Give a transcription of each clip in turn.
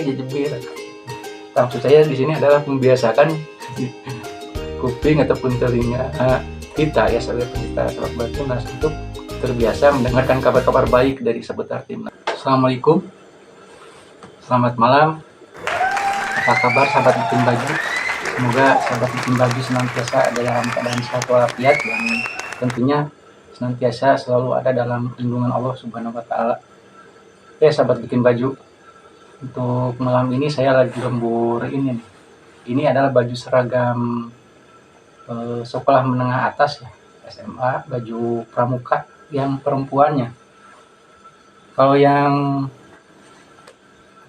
jejebir. Maksud saya di sini adalah membiasakan kuping ataupun telinga kita ya sebagai pecinta sepak bola timnas untuk terbiasa mendengarkan kabar-kabar baik dari seputar timnas. Assalamualaikum, selamat malam. Apa kabar sahabat bikin baju? Semoga sahabat bikin baju senantiasa ada dalam keadaan sehat walafiat dan tentunya senantiasa selalu ada dalam lindungan Allah Subhanahu wa taala. Ya sahabat bikin baju, untuk malam ini saya lagi lembur ini. Ini adalah baju seragam sekolah menengah atas ya, SMA, baju pramuka yang perempuannya. Kalau yang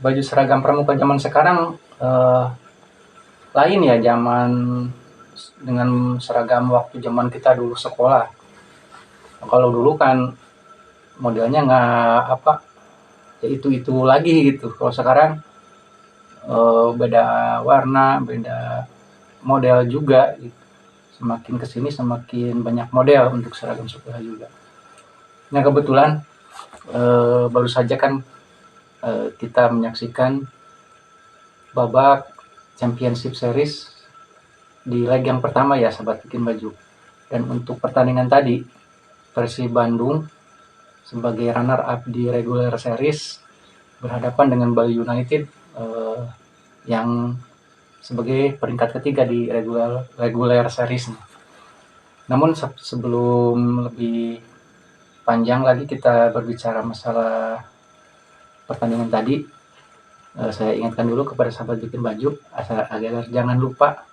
baju seragam pramuka zaman sekarang lain ya, zaman dengan seragam waktu zaman kita dulu sekolah. Kalau dulu kan modelnya nggak ya itu lagi gitu. Kalau sekarang beda warna, beda model juga gitu. Semakin kesini semakin banyak model untuk seragam sekolah juga. Nah kebetulan baru saja kan kita menyaksikan babak Championship Series di leg yang pertama ya sahabat bikin baju. Dan untuk pertandingan tadi Persib Bandung sebagai runner up di regular series berhadapan dengan Bali United yang sebagai peringkat ketiga di regular series. Namun sebelum lebih panjang lagi kita berbicara masalah pertandingan tadi, saya ingatkan dulu kepada sahabat bikin baju agar jangan lupa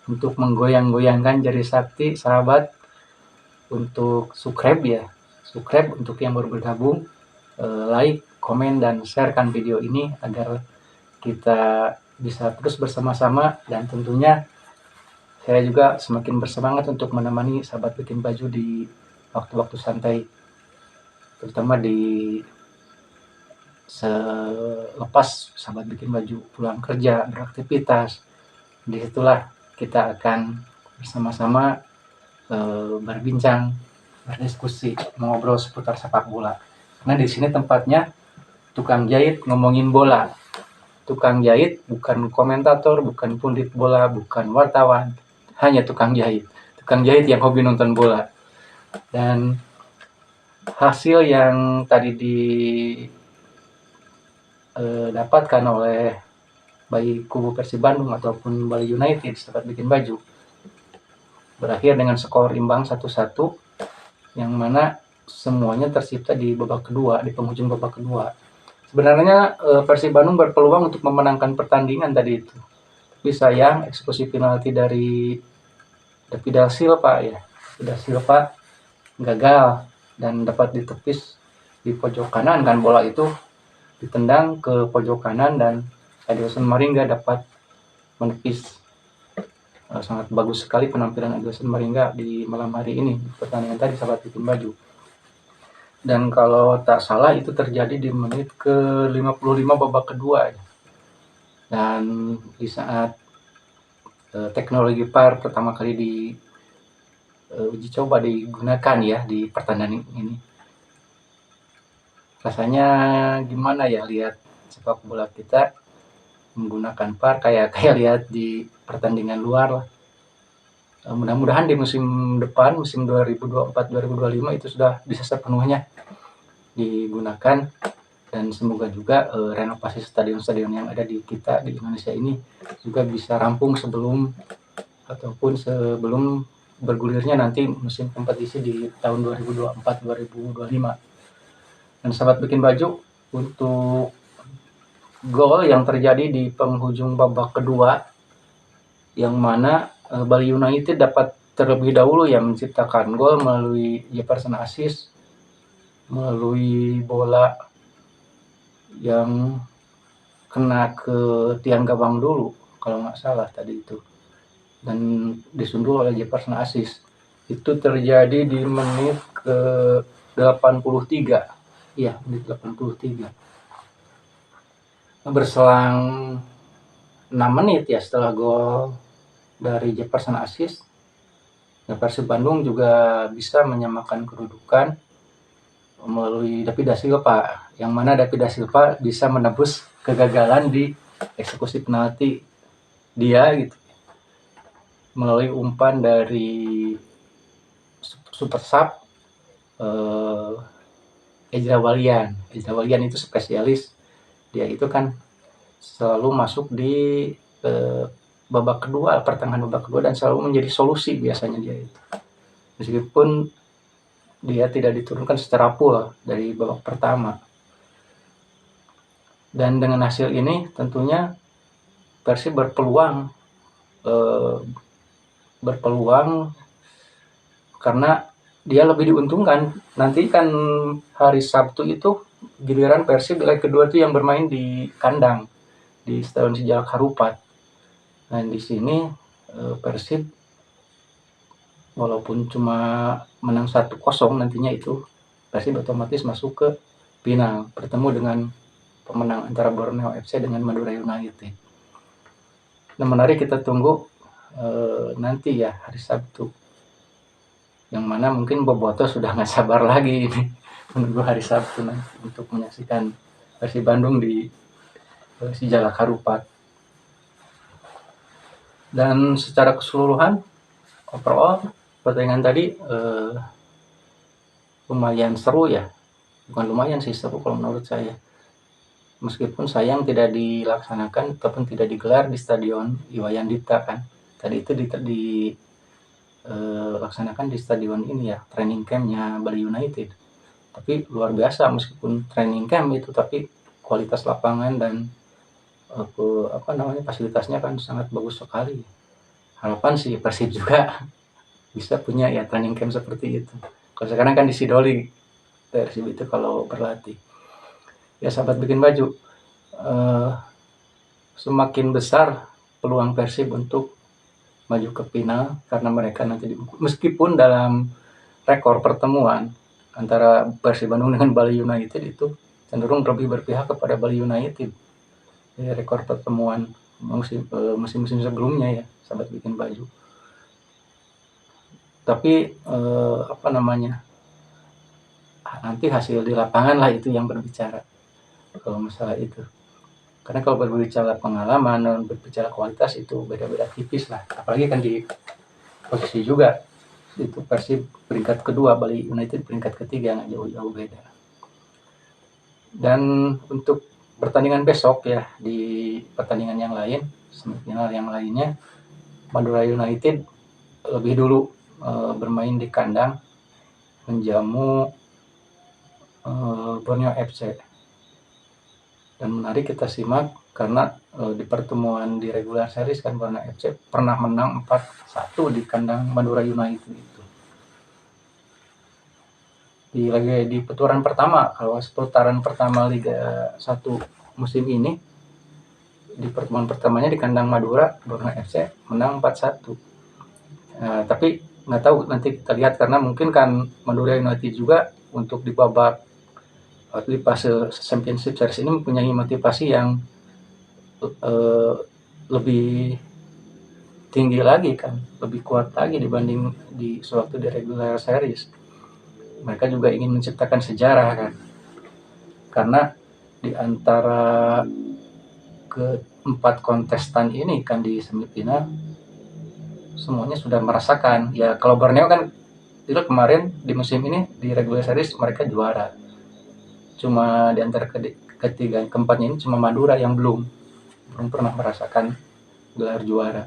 untuk menggoyang-goyangkan jari sakti sahabat, untuk subscribe ya, subscribe untuk yang baru bergabung, like, komen, dan sharekan video ini agar kita bisa terus bersama-sama, dan tentunya saya juga semakin bersemangat untuk menemani sahabat bikin baju di waktu-waktu santai, terutama di selepas sahabat bikin baju pulang kerja beraktivitas. Disitulah kita akan bersama-sama berbincang, berdiskusi, mengobrol seputar sepak bola. Karena di sini tempatnya tukang jahit ngomongin bola. Tukang jahit bukan komentator, bukan pundit bola, bukan wartawan, hanya tukang jahit. Tukang jahit yang hobi nonton bola. Dan hasil yang tadi dapatkan oleh baik kubu Persib Bandung ataupun Bali United sahabat bikin baju berakhir dengan skor imbang 1-1, yang mana semuanya tercipta di babak kedua, di penghujung babak kedua. Sebenarnya Persib Bandung berpeluang untuk memenangkan pertandingan tadi itu, tapi sayang eksekusi penalti dari David da Silva ya, Da Silva gagal dan dapat ditepis di pojok kanan kan. Bola itu ditendang ke pojok kanan dan Adilson Maringga dapat menepis. Sangat bagus sekali penampilan Adilson Maringga di malam hari ini di pertandingan tadi sahabat bikin baju. Dan kalau tak salah itu terjadi di menit ke 55 babak kedua ya. Dan di saat teknologi VAR pertama kali uji coba digunakan ya di pertandingan ini. Rasanya gimana ya lihat sepak bola kita menggunakan VAR, kayak lihat di pertandingan luar lah. Mudah-mudahan di musim depan, musim 2024-2025 itu sudah bisa sepenuhnya digunakan, dan semoga juga renovasi stadion-stadion yang ada di kita di Indonesia ini juga bisa rampung sebelum bergulirnya nanti musim kompetisi di tahun 2024-2025. Dan sahabat bikin baju, untuk gol yang terjadi di penghujung babak kedua, yang mana Bali United dapat terlebih dahulu ya menciptakan gol melalui Jefferson assist, melalui bola yang kena ke tiang gawang dulu kalau nggak salah tadi itu, dan disundul oleh Jefferson assist. Itu terjadi di menit ke 83 ya, menit 83. Berselang 6 menit ya setelah gol dari Jefferson assist, Persib Bandung juga bisa menyamakan kedudukan melalui David da Silva, yang mana David da Silva bisa menebus kegagalan di eksekusi penalti dia gitu melalui umpan dari super sub Ezra Walian. Ezra Walian itu spesialis, dia itu kan selalu masuk di babak kedua, pertengahan babak kedua, dan selalu menjadi solusi biasanya dia itu. Meskipun dia tidak diturunkan secara full dari babak pertama. Dan dengan hasil ini tentunya Persib berpeluang karena dia lebih diuntungkan. Nanti kan hari Sabtu itu giliran Persib leg kedua itu yang bermain di kandang di Stadion Sijalak Harupat. Nah di sini Persib walaupun cuma menang 1-0 nantinya itu, Persib otomatis masuk ke final bertemu dengan pemenang antara Borneo FC dengan Madura United. Nah menarik kita tunggu nanti ya hari Sabtu, yang mana mungkin Boboto sudah nggak sabar lagi ini menunggu hari Sabtu nanti untuk menyaksikan Persib Bandung di Sijalak Harupat. Dan secara keseluruhan overall pertandingan tadi lumayan seru ya, bukan lumayan sih, seru kalau menurut saya. Meskipun sayang tidak dilaksanakan ataupun tidak digelar di Stadion Iwayan Dipta kan. Tadi itu dilaksanakan di stadion ini ya, training campnya Bali United. Tapi luar biasa, meskipun training camp itu, tapi kualitas lapangan dan fasilitasnya kan sangat bagus sekali. Harapan sih Persib juga bisa punya ya training camp seperti itu. Kalau sekarang kan di Sidoli Persib itu kalau berlatih. Ya sahabat bikin baju, semakin besar peluang Persib untuk maju ke final karena mereka nanti meskipun dalam rekor pertemuan antara Persib Bandung dengan Bali United itu cenderung lebih berpihak kepada Bali United. Ya, rekor pertemuan musim-musim sebelumnya ya sahabat bikin baju. Tapi nanti hasil di lapangan lah itu yang berbicara kalau masalah itu. Karena kalau berbicara pengalaman dan berbicara kualitas itu beda-beda tipis lah. Apalagi kan di posisi juga itu Persib peringkat kedua, Bali United peringkat ketiga, nggak jauh-jauh beda. Dan untuk pertandingan besok ya, di pertandingan yang lain, semifinal yang lainnya, Madura United lebih dulu bermain di kandang menjamu Borneo FC. Dan menarik kita simak karena di pertemuan di regular series kan Borneo FC pernah menang 4-1 di kandang Madura United itu. Di putaran pertama, kalau putaran pertama Liga 1 musim ini, di pertemuan pertamanya di kandang Madura, Borneo FC menang 4-1. Tapi nggak tahu, nanti kita lihat karena mungkin kan Madura United juga untuk di babak di fase Championship Series ini mempunyai motivasi yang lebih tinggi lagi kan, lebih kuat lagi dibanding di sewaktu di regular series. Mereka juga ingin menciptakan sejarah kan, karena di antara keempat kontestan ini kan di semifinal semuanya sudah merasakan ya. Kalau Borneo kan itu kemarin di musim ini di regular series mereka juara. Cuma di antara ketiga keempatnya ini cuma Madura yang belum pernah merasakan gelar juara.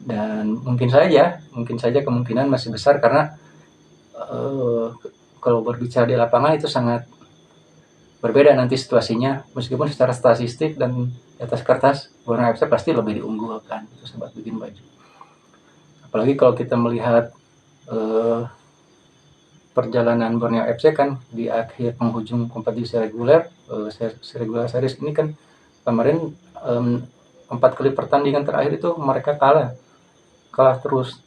Dan mungkin saja kemungkinan masih besar karena kalau berbicara di lapangan itu sangat berbeda nanti situasinya. Meskipun secara statistik dan di atas kertas Borneo FC pasti lebih diunggulkan, itu sobat bikin baju. Apalagi kalau kita melihat perjalanan Borneo FC kan di akhir penghujung kompetisi reguler series ini kan kemarin 4 kali pertandingan terakhir itu mereka kalah terus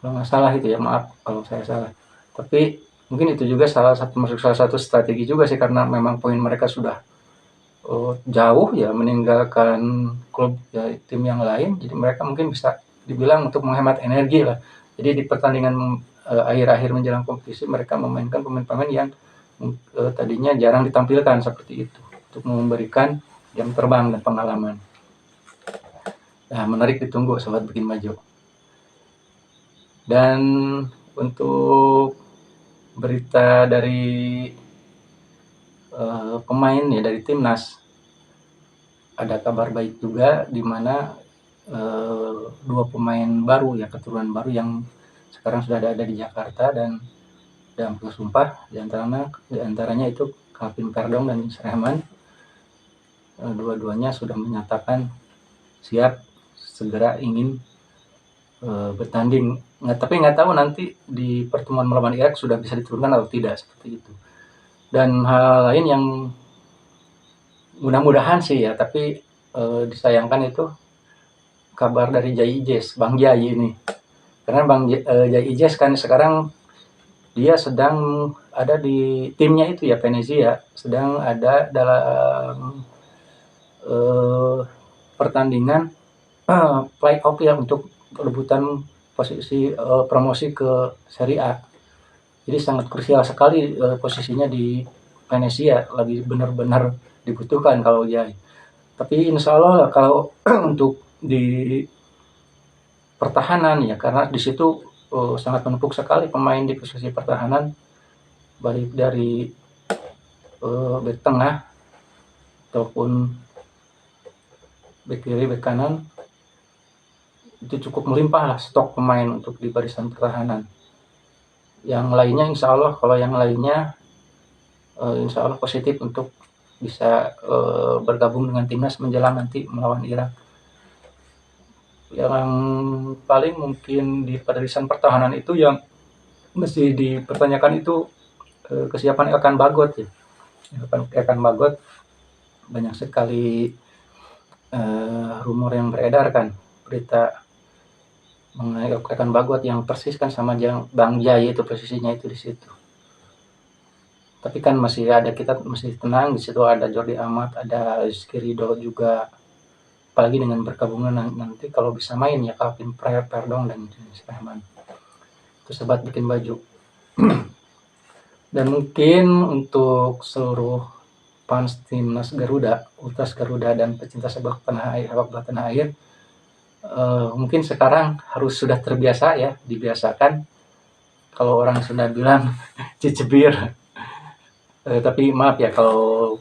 kalau nggak salah itu ya, maaf kalau saya salah. Tapi mungkin itu juga salah satu strategi juga sih, karena memang poin mereka sudah jauh ya meninggalkan klub ya, tim yang lain, jadi mereka mungkin bisa dibilang untuk menghemat energi lah. Jadi di pertandingan akhir-akhir menjelang kompetisi mereka memainkan pemain-pemain yang tadinya jarang ditampilkan seperti itu untuk memberikan jam terbang dan pengalaman. Nah, menarik ditunggu Sobat Bikin Baju. Dan untuk berita dari pemain ya dari timnas, ada kabar baik juga di mana 2 pemain baru ya, keturunan baru yang sekarang sudah ada di Jakarta dan dalam sumpah, diantaranya itu Calvin Verdong dan Yunus Rahman. Dua-duanya sudah menyatakan siap segera ingin bertanding. Tapi nggak tahu nanti di pertemuan melawan Irak sudah bisa diturunkan atau tidak, seperti itu. Dan hal lain yang mudah-mudahan sih ya, tapi disayangkan itu kabar dari Jai Ijes, Bang Jai ini. Karena Bang Jai Ijes kan sekarang dia sedang ada di timnya itu ya, Venezia, sedang ada dalam pertandingan playoff ya untuk rebutan posisi promosi ke Serie A. Jadi sangat krusial sekali posisinya di Venezia, lagi benar-benar dibutuhkan kalau Jai. Tapi insya Allah kalau untuk di pertahanan ya, karena di situ sangat menumpuk sekali pemain di posisi pertahanan, baik dari bek tengah ataupun bek kiri, bek kanan, itu cukup melimpah lah stok pemain untuk di barisan pertahanan. Yang lainnya insya Allah, kalau yang lainnya insya Allah positif untuk bisa bergabung dengan timnas menjelang nanti melawan Irak. Yang paling mungkin di barisan pertahanan itu yang mesti dipertanyakan itu kesiapan Elkan Bagot ya. Elkan Bagot banyak sekali rumor yang beredar kan, berita mengenai Elkan Bagot yang persis kan sama Bang Jai itu posisinya itu di situ. Tapi kan masih ada, kita masih tenang, di situ ada Jordi Amat, ada Rizky Ridho juga. Apalagi dengan bergabungan nanti kalau bisa main ya Calvin Verdong dan Yunus Rahman. Itu Sobat Bikin Baju. Dan mungkin untuk seluruh fans timnas Garuda, Ultras Garuda dan pecinta sepak bola tanah air, mungkin sekarang harus sudah terbiasa ya, dibiasakan. Kalau orang Sunda bilang cicebir. Tapi maaf ya kalau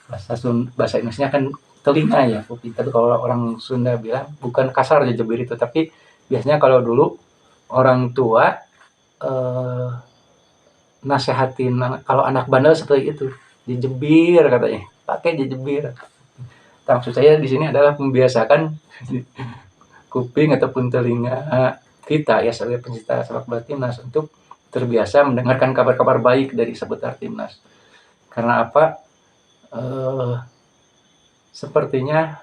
bahasa Indonesia kan telinga ya, tapi kalau orang Sunda bilang bukan kasar jejebir itu, tapi biasanya kalau dulu orang tua nasehatin kalau anak bandel seperti itu, jejebir katanya, pakai jejebir. Maksud saya di sini adalah membiasakan kuping ataupun telinga kita ya sebagai pencinta sepak bola timnas untuk terbiasa mendengarkan kabar-kabar baik dari seputar timnas. Karena apa? Sepertinya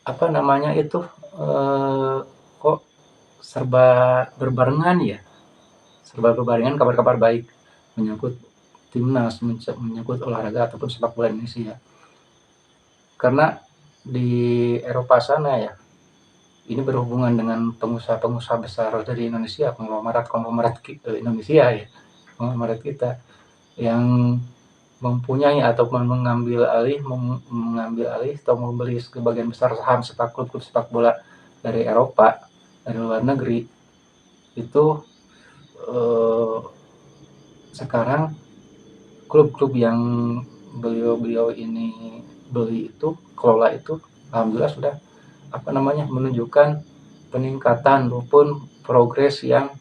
apa namanya itu kok serba berbarengan ya, kabar-kabar baik menyangkut timnas, menyangkut olahraga ataupun sepak bola Indonesia. Karena di Eropa sana ya, ini berhubungan dengan pengusaha-pengusaha besar dari Indonesia, konglomerat Indonesia ya, konglomerat kita yang mempunyai atau mengambil alih atau membeli sebagian besar saham klub sepak bola dari Eropa, dari luar negeri. Itu sekarang klub-klub yang beliau ini beli itu, kelola itu, alhamdulillah sudah menunjukkan peningkatan maupun progres yang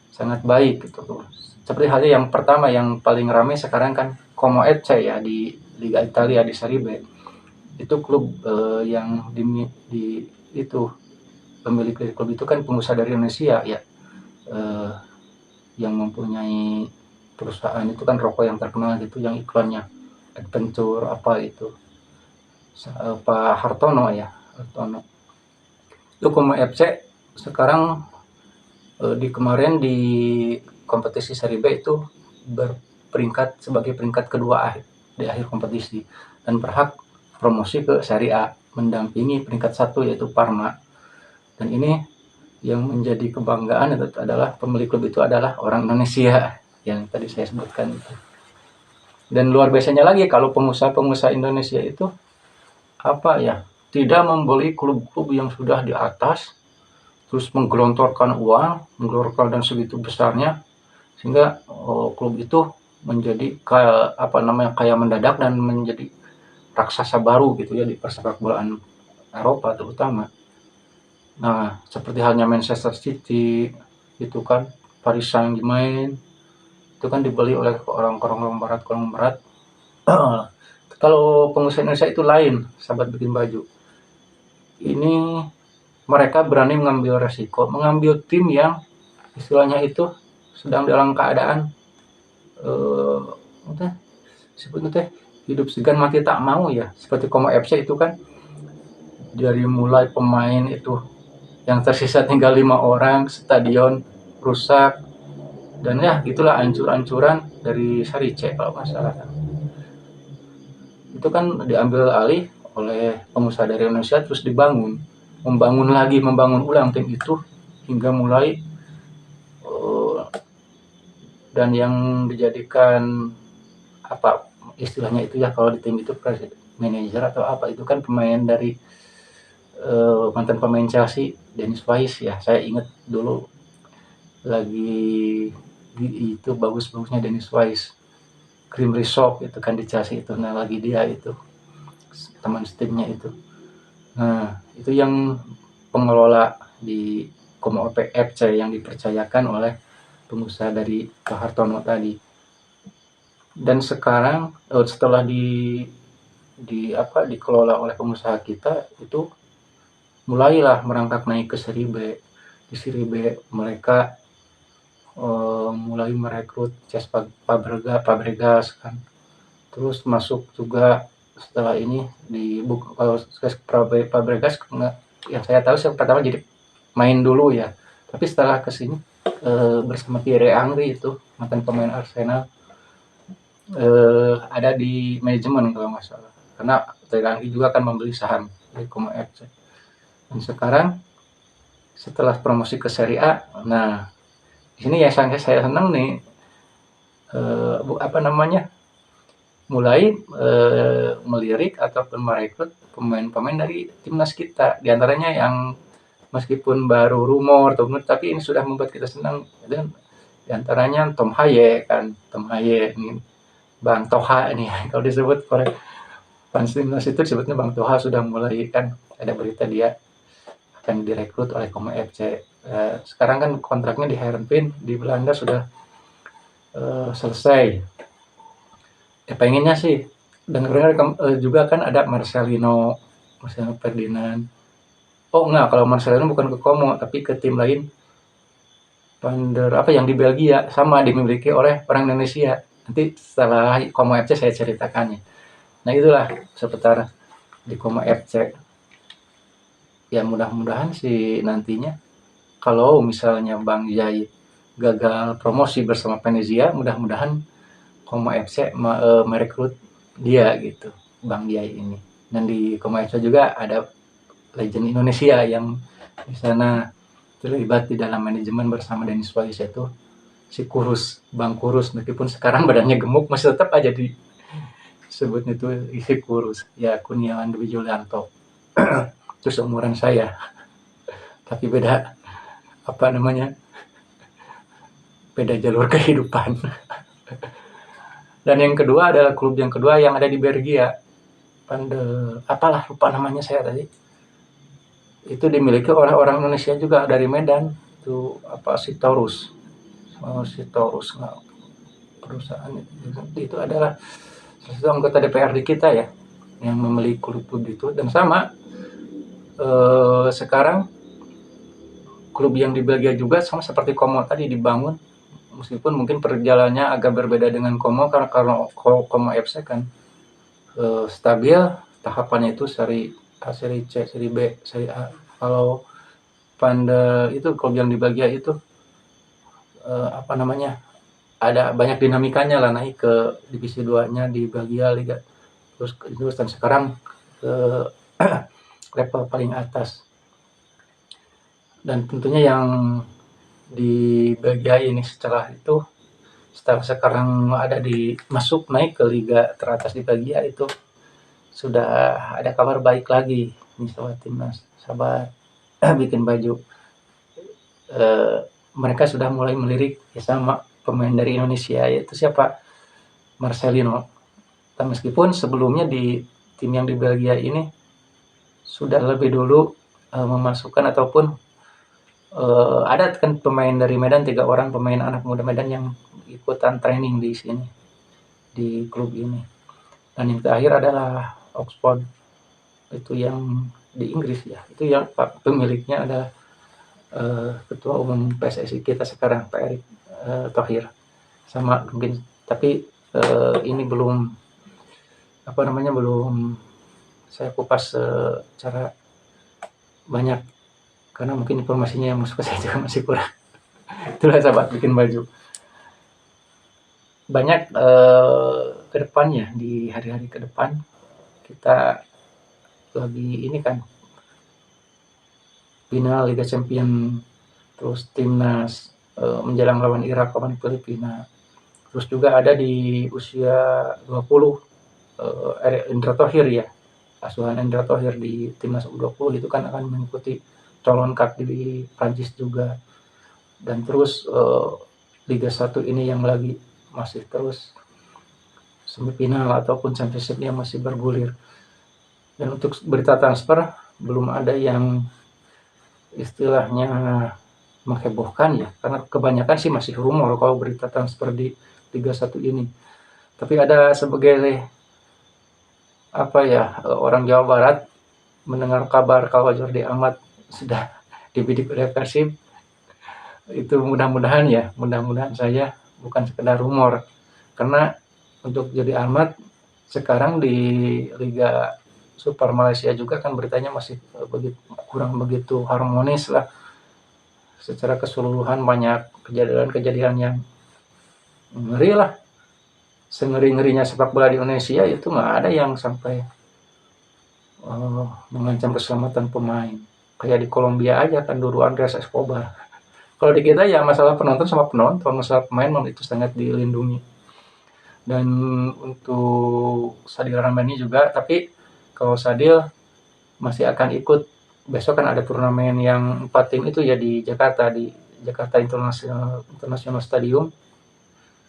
sangat baik gitu. Seperti halnya yang pertama yang paling ramai sekarang kan Como FC ya di Liga Italia di Serie B. Itu klub yang itu pemilik klub itu kan pengusaha dari Indonesia ya, yang mempunyai perusahaan itu kan rokok yang terkenal gitu, yang iklannya Adventure apa itu, Pak Hartono ya, Itu Como FC sekarang kemarin di kompetisi Serie B itu berperingkat sebagai peringkat kedua di akhir kompetisi dan berhak promosi ke Serie A mendampingi peringkat 1 yaitu Parma. Dan ini yang menjadi kebanggaan itu adalah pemilik klub itu adalah orang Indonesia yang tadi saya sebutkan itu. Dan luar biasanya lagi kalau pengusaha-pengusaha Indonesia itu apa ya, tidak membeli klub-klub yang sudah di atas, terus menggelontorkan uang, menggelontorkan dan segitu besarnya, sehingga klub itu menjadi kayak apa namanya, kayak mendadak dan menjadi raksasa baru gitu ya di persepak bolaan Eropa terutama. Nah, seperti halnya Manchester City itu kan, Paris Saint-Germain itu kan dibeli oleh orang barat. Kalau pengusaha Indonesia itu lain, sahabat bikin baju. Ini mereka berani mengambil resiko, mengambil tim yang istilahnya itu sedang dalam keadaan eh sebutnya teh hidup segan mati tak mau ya, seperti Como FC itu kan, dari mulai pemain itu yang tersisa tinggal 5 orang, stadion rusak, dan ya gitulah ancur-ancuran dari Sarice kalau nggak salah. Itu kan diambil alih oleh pengusaha dari Indonesia, terus membangun ulang tim itu hingga mulai dan yang dijadikan apa istilahnya itu ya, kalau di tim itu manajer atau apa itu kan pemain dari mantan pemain Chelsea, Dennis Wise ya, saya ingat dulu lagi itu bagus-bagusnya Dennis Wise, Cream Resort itu kan di Chelsea itu, nah lagi dia itu teman timnya itu. Nah itu yang pengelola di Como FC yang dipercayakan oleh pengusaha dari Pak Hartono tadi. Dan sekarang setelah dikelola oleh pengusaha kita itu mulailah merangkak naik ke Serie B. Di Serie B mereka mulai merekrut Cesc Fabregas kan. Terus masuk juga setelah ini di kalau Cesc Fabregas yang saya tahu pertama jadi main dulu ya. Tapi setelah kesini bersama Thierry Henry itu mantan pemain Arsenal ada di manajemen kalau nggak salah. Karena Thierry Henry juga akan membeli saham dari Como FC. Dan sekarang setelah promosi ke Serie A, nah di sini ya saya senang nih mulai melirik ataupun merekrut pemain-pemain dari timnas kita, diantaranya yang meskipun baru rumor tapi ini sudah membuat kita senang, dan diantaranya Tom Haye ini Bang Toha ini kalau disebut oleh fans timnas itu disebutnya Bang Toha, sudah mulai kan ada berita dia akan direkrut oleh Como FC. Sekarang kan kontraknya di Heerenveen di Belanda sudah selesai. Ya pengennya sih dengar juga kan ada Marcelino Ferdinand. Oh enggak, kalau Marcelino bukan ke Como tapi ke tim lain. Yang di Belgia sama dimiliki oleh orang Indonesia. Nanti setelah Como FC saya ceritakannya. Nah itulah seputar di Como FC. Ya mudah-mudahan sih nantinya kalau misalnya Bang Jai gagal promosi bersama Venezia, mudah-mudahan Como FC merekrut dia gitu, Bang Jai ini. Dan di Como FC juga ada legend Indonesia yang di sana terlibat di dalam manajemen bersama Dennis Wise, itu si Kurus, Bang Kurus, meskipun sekarang badannya gemuk masih tetap aja disebutnya itu si Kurus. Ya Kurniawan Dwi Julianto. Itu seumuran saya. Tapi beda beda jalur kehidupan. Dan yang kedua adalah klub yang kedua yang ada di Belgia. Lupa namanya saya tadi. Itu dimiliki oleh orang Indonesia juga dari Medan. Itu Taurus. Taurus perusahaan itu adalah salah satu anggota DPRD kita ya yang memiliki klub-klub itu. Dan sama sekarang klub yang di Belgia juga sama seperti Como tadi dibangun, meskipun mungkin perjalanannya agak berbeda dengan Como karena Como FC kan stabil tahapannya itu seri A, seri C, seri B, seri A. Kalau itu klub yang di Belgia itu ada banyak dinamikanya lah, naik ke divisi 2-nya di Belgia Liga terus dan sekarang ke level paling atas. Dan tentunya yang di Belgia ini setelah itu setelah sekarang ada di masuk naik ke liga teratas di Belgia itu sudah ada kabar baik lagi nih sobat timnas, sahabat bikin baju. Eh, Mereka sudah mulai melirik ya sama pemain dari Indonesia, yaitu siapa, Marcelino. Dan meskipun sebelumnya di tim yang di Belgia ini sudah lebih dulu memasukkan ataupun ada kan pemain dari Medan, 3 orang pemain anak muda Medan yang ikutan training di sini di klub ini. Dan yang terakhir adalah Oxford, itu yang di Inggris ya, itu yang pemiliknya adalah ketua umum PSSI kita sekarang, Pak Erick Thohir, sama mungkin, tapi ini belum belum saya kupas secara banyak karena mungkin informasinya yang masuk ke saya juga masih kurang. Itulah sahabat bikin baju. Banyak ke depannya, di hari-hari ke depan kita lagi ini kan final Liga Champion, terus timnas menjelang lawan Irak, lawan Filipina. Terus juga ada di usia 20 Indra Thohir ya, asuhan Indra Thohir di timnas U20 itu kan akan mengikuti Calon Cup di Prancis juga. Dan terus Liga 1 ini yang lagi masih terus semifinal ataupun championship-nya masih bergulir. Dan untuk berita transfer belum ada yang istilahnya menghebohkan ya, karena kebanyakan sih masih rumor kalau berita transfer di Liga 1 ini. Tapi ada sebagai orang Jawa Barat mendengar kabar kalau Jordi Amat sudah dibidik oleh Persib, itu mudah-mudahan saya bukan sekedar rumor, karena untuk Jordi Amat sekarang di Liga Super Malaysia juga kan beritanya masih kurang begitu harmonis lah. Secara keseluruhan banyak kejadian-kejadian yang ngeri lah. Sengeri-ngerinya sepak bola di Indonesia itu nggak ada yang sampai mengancam keselamatan pemain. Kayak di Kolombia aja kan dulu Andres Escobar. Kalau di kita ya masalah penonton sama penonton, masalah pemain itu sangat dilindungi. Dan untuk Sadil Ramdhani juga, tapi kalau Sadil masih akan ikut, besok kan ada turnamen yang 4 tim itu ya di Jakarta International Stadium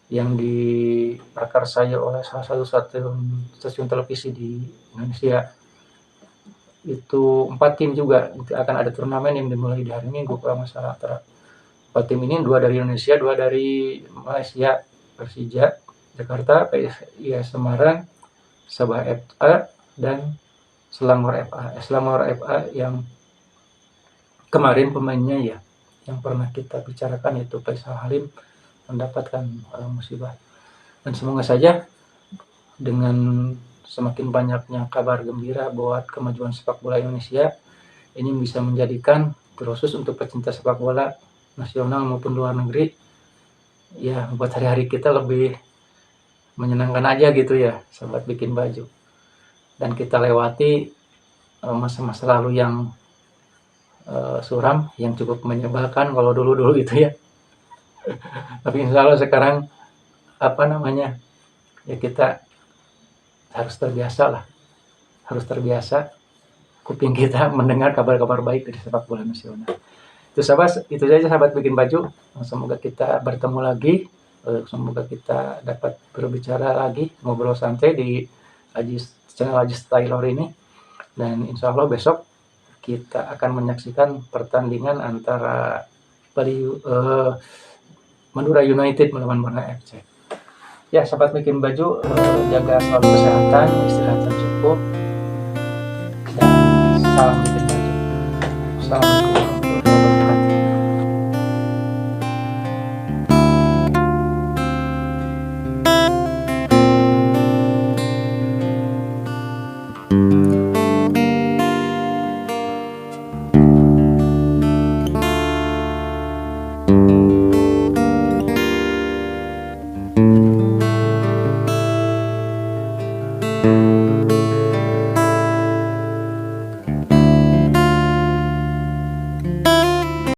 yang diprakarsai oleh salah satu stasiun televisi di Indonesia. Itu 4 tim juga akan ada turnamen yang dimulai di hari Minggu kalau nggak salah. Antara 4 tim ini 2 dari Indonesia, 2 dari Malaysia, Persija Jakarta, PSIS Semarang, Sabah FA, dan Selangor FA. Selangor FA yang kemarin pemainnya ya yang pernah kita bicarakan, yaitu Faisal Halim, mendapatkan musibah. Dan semoga saja dengan semakin banyaknya kabar gembira buat kemajuan sepak bola Indonesia, ini bisa menjadikan terkhusus untuk pecinta sepak bola nasional maupun luar negeri ya, buat hari-hari kita lebih menyenangkan aja gitu ya, sahabat bikin baju. Dan kita lewati masa-masa lalu yang suram, yang cukup menyebalkan kalau dulu-dulu gitu ya. Tapi insya Allah sekarang ya kita harus terbiasa kuping kita mendengar kabar-kabar baik dari sepak bola nasional. Itu saja sahabat bikin baju. Semoga kita bertemu lagi, semoga kita dapat berbicara lagi, ngobrol santai di channel Ajis Taylor ini. Dan insya Allah besok kita akan menyaksikan pertandingan antara Madura United melawan Borneo FC. Ya, sahabat bikin baju, jaga selalu kesehatan, istirahat yang cukup, dan salam bikin baju. Assalamualaikum.